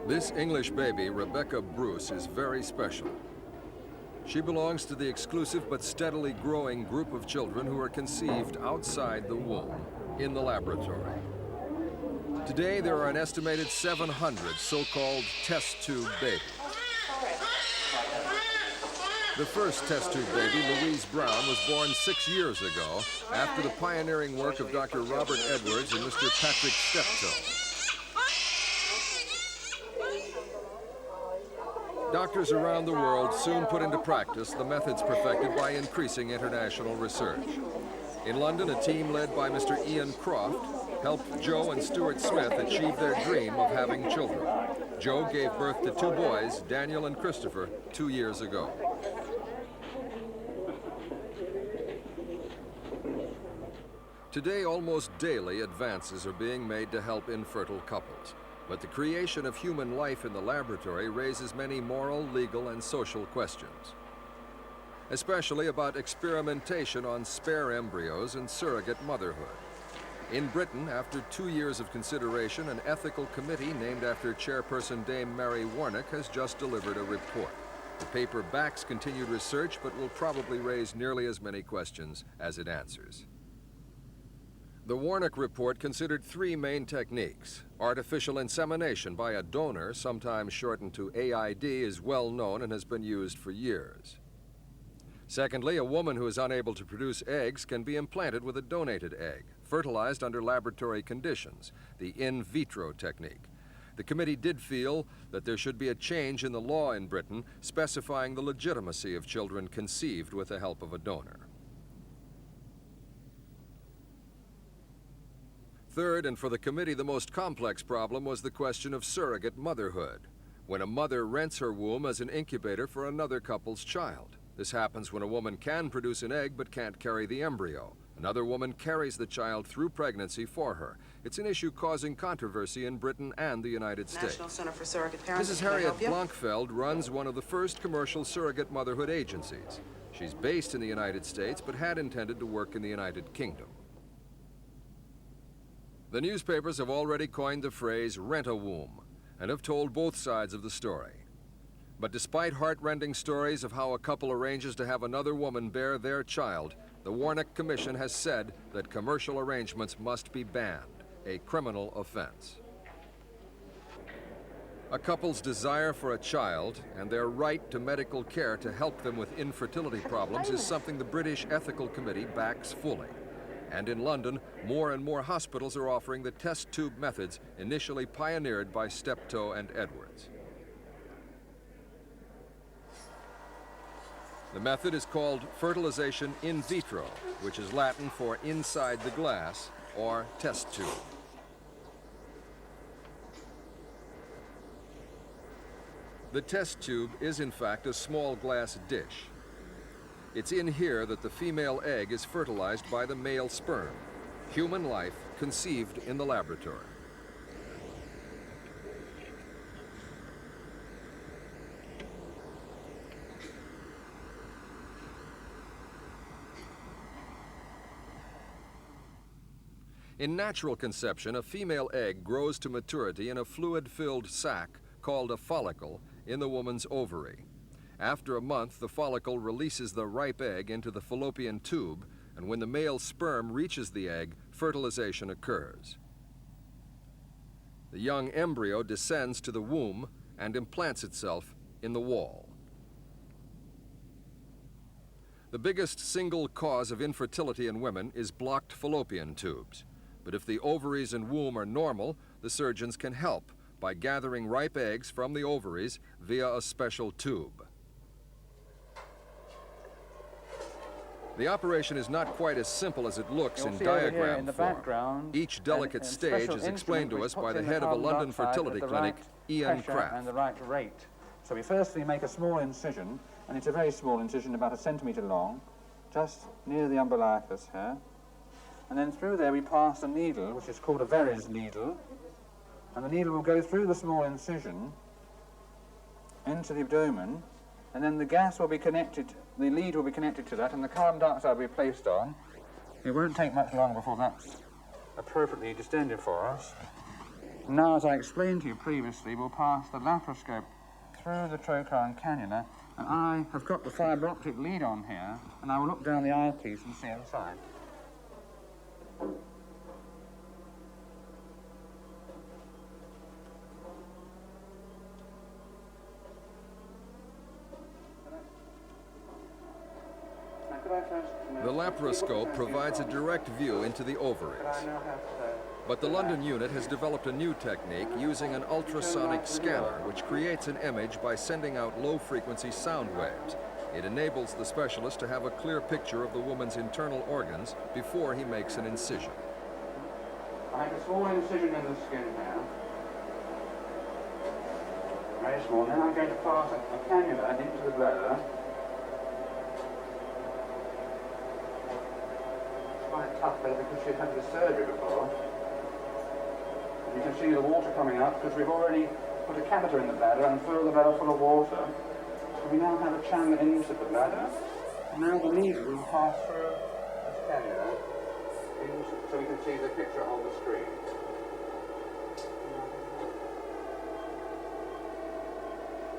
This English baby, Rebecca Bruce, is very special. She belongs to the exclusive but steadily growing group of children who are conceived outside the womb, in the laboratory. Today, there are an estimated 700 so-called test tube babies. The first test tube baby, Louise Brown, was born 6 years ago after the pioneering work of Dr. Robert Edwards and Mr. Patrick Steptoe. Doctors around the world soon put into practice the methods perfected by increasing international research. In London, a team led by Mr. Ian Croft helped Joe and Stuart Smith achieve their dream of having children. Joe gave birth to 2 boys, Daniel and Christopher, 2 years ago. Today, almost daily, advances are being made to help infertile couples. But the creation of human life in the laboratory raises many moral, legal, and social questions, especially about experimentation on spare embryos and surrogate motherhood. In Britain, after 2 years of consideration, an ethical committee named after chairperson Dame Mary Warnock has just delivered a report. The paper backs continued research, but will probably raise nearly as many questions as it answers. The Warnock report considered 3 main techniques. Artificial insemination by a donor, sometimes shortened to AID, is well known and has been used for years. Secondly, a woman who is unable to produce eggs can be implanted with a donated egg, fertilized under laboratory conditions, the in vitro technique. The committee did feel that there should be a change in the law in Britain specifying the legitimacy of children conceived with the help of a donor. Third, and for the committee the most complex problem, was the question of surrogate motherhood, when a mother rents her womb as an incubator for another couple's child. This happens when a woman can produce an egg but can't carry the embryo. Another woman carries the child through pregnancy for her. It's an issue causing controversy in Britain and the United States. National Center for Surrogate Parents. Mrs. Harriet Blankfeld runs one of the first commercial surrogate motherhood agencies. She's based in the United States but had intended to work in the United Kingdom. The newspapers have already coined the phrase "rent a womb" and have told both sides of the story. But despite heart-rending stories of how a couple arranges to have another woman bear their child, the Warnock Commission has said that commercial arrangements must be banned, a criminal offense. A couple's desire for a child and their right to medical care to help them with infertility problems is something the British Ethical Committee backs fully. And in London, more and more hospitals are offering the test tube methods initially pioneered by Steptoe and Edwards. The method is called fertilization in vitro, which is Latin for inside the glass, or test tube. The test tube is in fact a small glass dish. It's in here that the female egg is fertilized by the male sperm, human life conceived in the laboratory. In natural conception, a female egg grows to maturity in a fluid-filled sac called a follicle in the woman's ovary. After a month, the follicle releases the ripe egg into the fallopian tube, and when the male sperm reaches the egg, fertilization occurs. The young embryo descends to the womb and implants itself in the wall. The biggest single cause of infertility in women is blocked fallopian tubes. But if the ovaries and womb are normal, the surgeons can help by gathering ripe eggs from the ovaries via a special tube. The operation is not quite as simple as it looks in diagram form. Each delicate stage is explained to us by the head of a London fertility clinic, Ian Croft. And the right rate. So we firstly make a small incision, and it's a very small incision, about 1 centimetre long, just near the umbilicus here. And then through there we pass a needle, which is called a Verres needle, and the needle will go through the small incision into the abdomen, and then the gas will be connected, the lead will be connected to that, and the carbon dioxide will be placed on. It won't take much longer before that's appropriately distended for us. Now, as I explained to you previously, we'll pass the laparoscope through the trocar and cannula, and I have got the fibre optic lead on here, and I will look down the eyepiece and see inside. The laparoscope provides a direct view into the ovaries. But the London unit has developed a new technique using an ultrasonic scanner which creates an image by sending out low-frequency sound waves. It enables the specialist to have a clear picture of the woman's internal organs before he makes an incision. I make a small incision in the skin here. Very small. Then I'm going to pass a cannula into the bladder. It's quite tough there because she's had the surgery before. You can see the water coming up because we've already put a catheter in the bladder and filled the bladder full of water. So we now have a channel into the bladder. And now the needle will pass through this cannula so we can see the picture on the screen.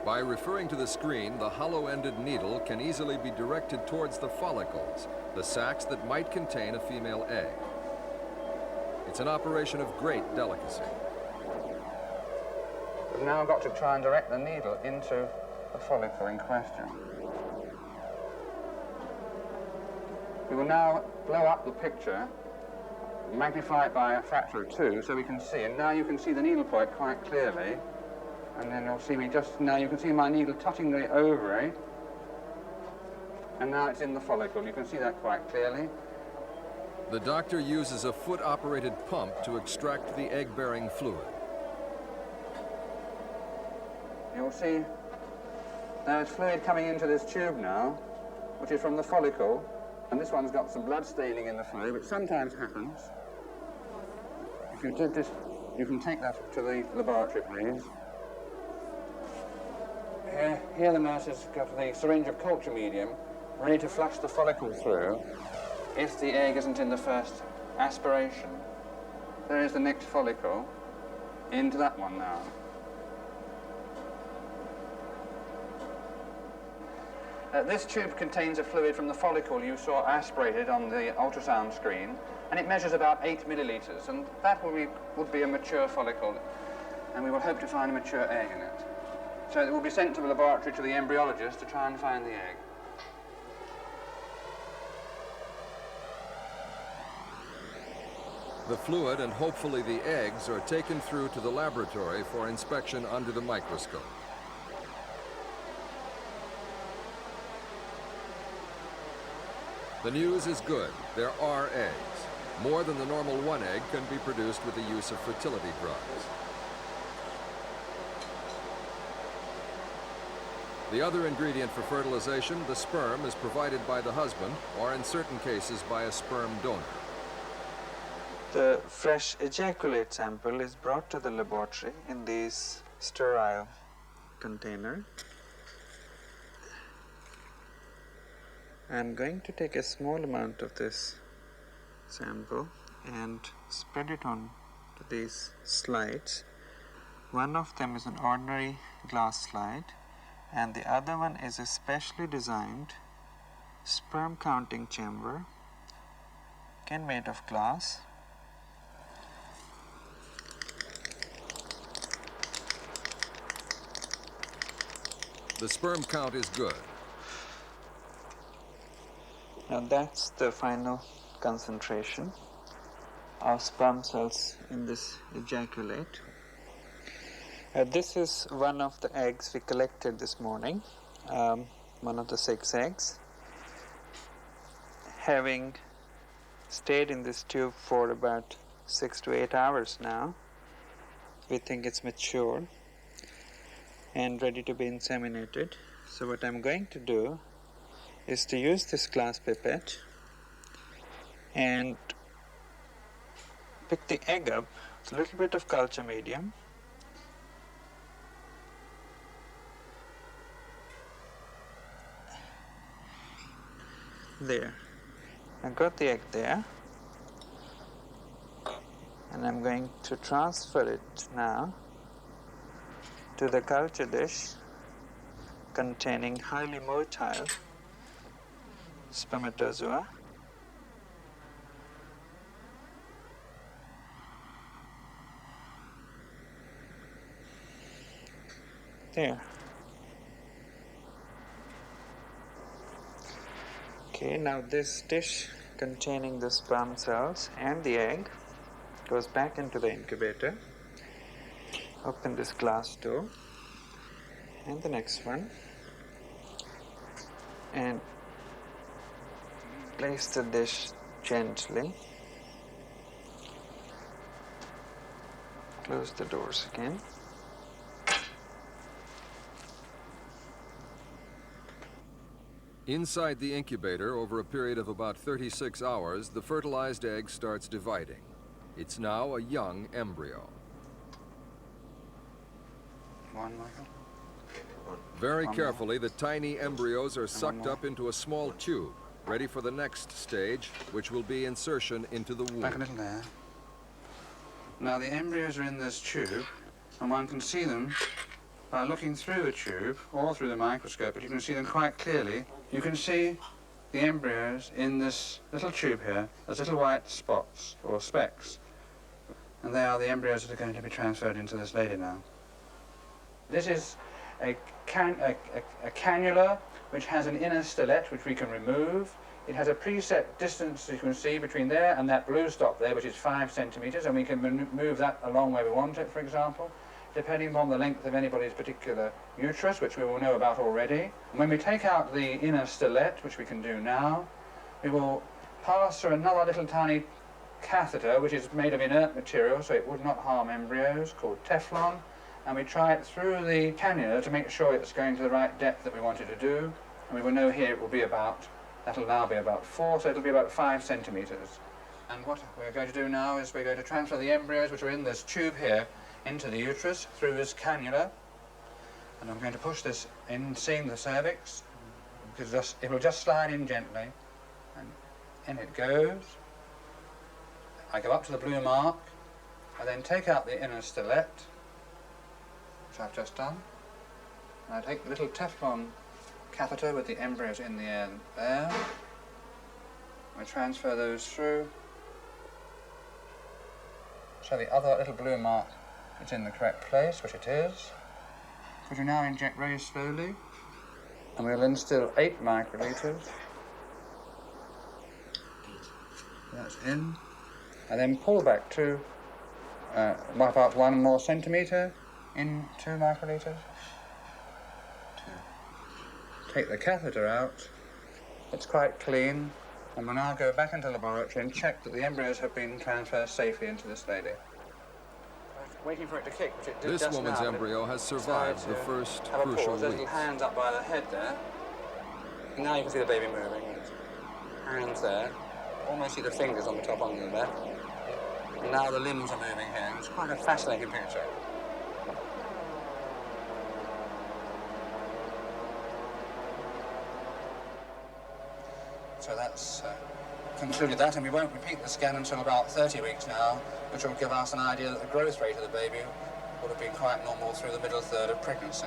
By referring to the screen, the hollow-ended needle can easily be directed towards the follicles, the sacs that might contain a female egg. It's an operation of great delicacy. We've now got to try and direct the needle into the follicle in question. We will now blow up the picture, magnify it by a factor of 2 so we can see. And now you can see the needle point quite clearly. And then you'll see me just now, you can see my needle touching the ovary. And now it's in the follicle. You can see that quite clearly. The doctor uses a foot-operated pump to extract the egg-bearing fluid. You'll see there's fluid coming into this tube now, which is from the follicle, and this one's got some blood staining in the fluid, which sometimes happens. If you did this, you can take that to the laboratory, please. Here the nurse has got the syringe of culture medium ready to flush the follicle through if the egg isn't in the first aspiration. There is the next follicle into that one now. This tube contains a fluid from the follicle you saw aspirated on the ultrasound screen, and it measures about 8 millilitres, and that would be a mature follicle, and we will hope to find a mature egg in it. So it will be sent to the laboratory to the embryologist to try and find the egg. The fluid and hopefully the eggs are taken through to the laboratory for inspection under the microscope. The news is good. There are eggs. More than the normal one egg can be produced with the use of fertility drugs. The other ingredient for fertilization, the sperm, is provided by the husband or in certain cases by a sperm donor. The fresh ejaculate sample is brought to the laboratory in these sterile container. I'm going to take a small amount of this sample and spread it on to these slides. One of them is an ordinary glass slide, and the other one is a specially designed sperm counting chamber, again made of glass. The sperm count is good. Now that's the final concentration of sperm cells in this ejaculate. This is one of the eggs we collected this morning, one of the 6 eggs. Having stayed in this tube for about 6 to 8 hours now, we think it's mature and ready to be inseminated. So what I'm going to do is to use this glass pipette and pick the egg up with a little bit of culture medium. There. I got the egg there. And I'm going to transfer it now to the culture dish containing highly motile spermatozoa. There. Okay, now this dish containing the sperm cells and the egg goes back into the incubator. Open this glass door and the next one and place the dish gently. Close the doors again. Inside the incubator, over a period of about 36 hours, the fertilized egg starts dividing. It's now a young embryo. One, Michael. Very carefully, the tiny embryos are sucked up into a small tube, ready for the next stage, which will be insertion into the Back a womb. little there. Now the embryos are in this tube, and one can see them by looking through the tube or through the microscope, but you can see them quite clearly. You can see the embryos in this little tube here as little white spots or specks, and they are the embryos that are going to be transferred into this lady now. This is a cannula which has an inner stellate which we can remove. It has a preset distance, as you can see, between there and that blue stop there, which is 5 centimeters, and we can move that along where we want it, for example, depending upon the length of anybody's particular uterus, which we will know about already. And when we take out the inner stellate, which we can do now, we will pass through another little tiny catheter, which is made of inert material, so it would not harm embryos, called Teflon, and we try it through the cannula to make sure it's going to the right depth that we want it to do. And we will know here it will be about, that'll now be about 4, so it'll be about 5 centimeters. And what we're going to do now is we're going to transfer the embryos, which are in this tube here, into the uterus through this cannula. And I'm going to push this in, seeing the cervix, because it will just slide in gently. And in it goes. I go up to the blue mark. I then take out the inner stellate, which I've just done. And I take the little Teflon catheter with the embryos in the air there. I transfer those through. So the other little blue mark is in the correct place, which it is. Which we now inject very slowly. And we'll instill 8 microliters. That's in. And then pull back to about 1 more centimeter. In 2 microliters. Take the catheter out. It's quite clean. And we'll now go back into the laboratory and check that the embryos have been transferred safely into this lady. Waiting for it to kick, which it did This just woman's now, embryo has survived the first crucial There's little weeks. hands up by the head there. And now you can see the baby moving. Hands there. Almost see the fingers on the top on the left. And now the limbs are moving here. It's quite a fascinating picture. So that's concluded that, and we won't repeat the scan until about 30 weeks now, which will give us an idea that the growth rate of the baby would have been quite normal through the middle third of pregnancy.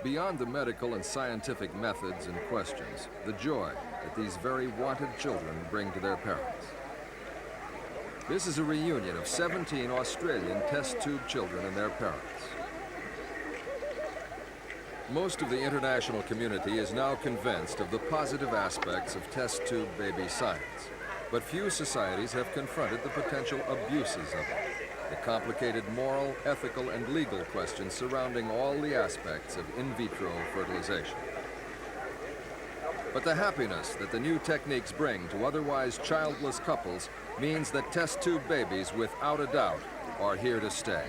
Beyond the medical and scientific methods and questions, the joy that these very wanted children bring to their parents. This is a reunion of 17 Australian test tube children and their parents. Most of the international community is now convinced of the positive aspects of test tube baby science, but few societies have confronted the potential abuses of it, the complicated moral, ethical, and legal questions surrounding all the aspects of in vitro fertilization. But the happiness that the new techniques bring to otherwise childless couples means that test tube babies, without a doubt, are here to stay.